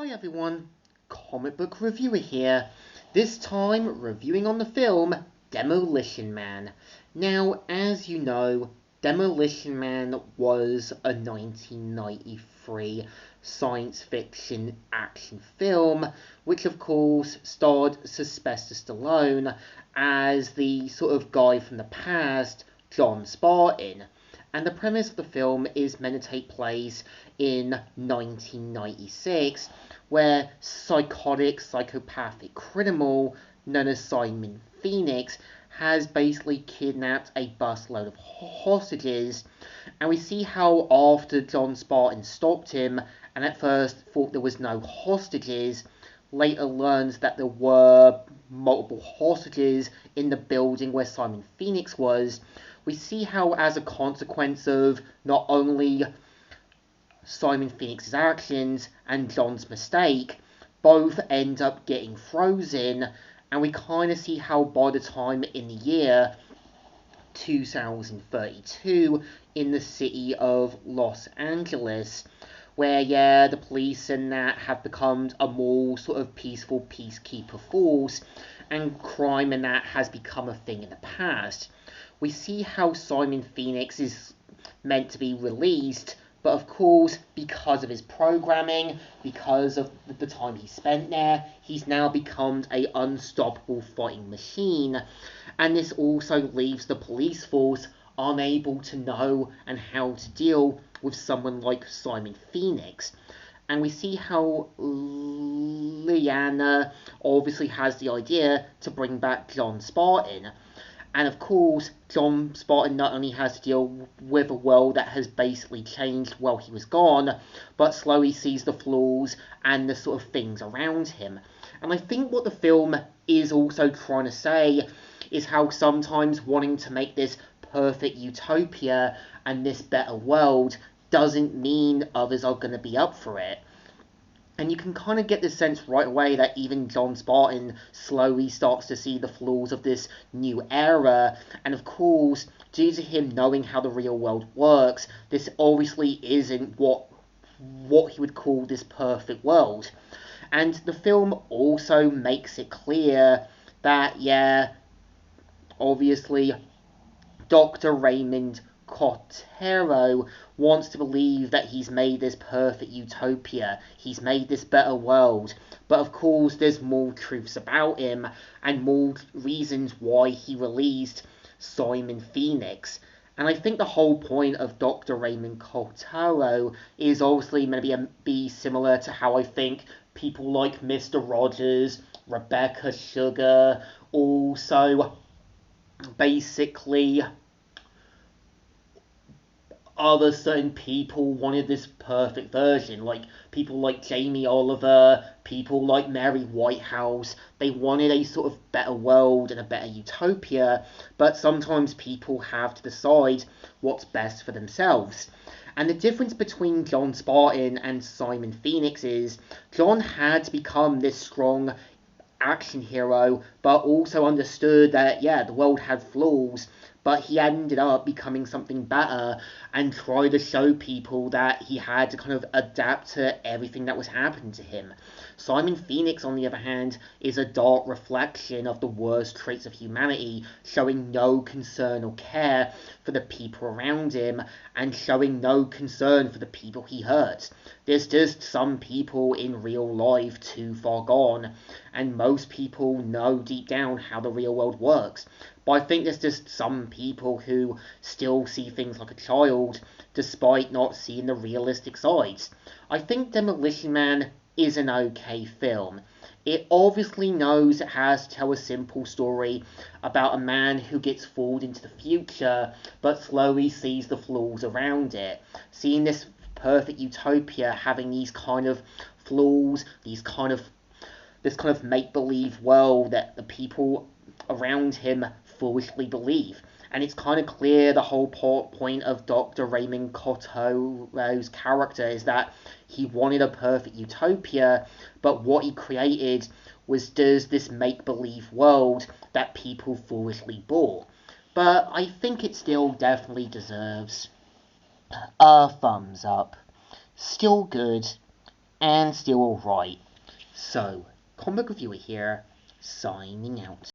Hi everyone, Comic Book Reviewer here. This time reviewing on the film Demolition Man. Now, as you know, Demolition Man was a 1993 science fiction action film, which of course starred Sylvester Stallone as the sort of guy from the past, John Spartan. And the premise of the film is meant to take place in 1996, where psychopathic criminal known as Simon Phoenix has basically kidnapped a busload of hostages, and we see how after John Spartan stopped him, and at first thought there was no hostages, later learns that there were multiple hostages in the building where Simon Phoenix was. We see how, as a consequence of not only Simon Phoenix's actions and John's mistake, both end up getting frozen, and we kind of see how by the time in the year 2032 in the city of Los Angeles, where the police and that have become a more sort of peaceful peacekeeper force, and crime and that has become a thing in the past. We see how Simon Phoenix is meant to be released, but of course, because of his programming, because of the time he spent there, he's now become an unstoppable fighting machine. And this also leaves the police force unable to know and how to deal with someone like Simon Phoenix. And we see how Liana obviously has the idea to bring back John Spartan. And of course, John Spartan not only has to deal with a world that has basically changed while he was gone, but slowly sees the flaws and the sort of things around him. And I think what the film is also trying to say is how sometimes wanting to make this perfect utopia and this better world doesn't mean others are going to be up for it. And you can kind of get the sense right away that even John Spartan slowly starts to see the flaws of this new era. And of course, due to him knowing how the real world works, this obviously isn't what he would call this perfect world. And the film also makes it clear that, obviously, Dr. Raymond Cotero wants to believe that he's made this perfect utopia, he's made this better world, but of course there's more truths about him and more reasons why he released Simon Phoenix. And I think the whole point of Dr. Raymond Cotero is obviously going to be similar to how I think people like Mr. Rogers, Rebecca Sugar, also basically other certain people wanted this perfect version, like people like Jamie Oliver, people like Mary Whitehouse. They wanted a sort of better world and a better utopia, but sometimes people have to decide what's best for themselves. And the difference between John Spartan and Simon Phoenix is John had to become this strong action hero, but also understood that, the world had flaws, but he ended up becoming something better and tried to show people that he had to kind of adapt to everything that was happening to him. Simon Phoenix, on the other hand, is a dark reflection of the worst traits of humanity, showing no concern or care for the people around him and showing no concern for the people he hurts. There's just some people in real life too far gone, and most people know deep down how the real world works. But I think there's just some people who still see things like a child, despite not seeing the realistic sides. I think Demolition Man is an okay film. It obviously knows it has to tell a simple story about a man who gets fooled into the future, but slowly sees the flaws around it. Seeing this perfect utopia having these kind of flaws, this kind of make-believe world that the people around him foolishly believe. And it's kind of clear the whole point of Dr. Raymond Cotero's character is that he wanted a perfect utopia, but what he created was just this make-believe world that people foolishly bought. But I think it still definitely deserves a thumbs up. Still good, and still alright. So, comic reviewer here, signing out.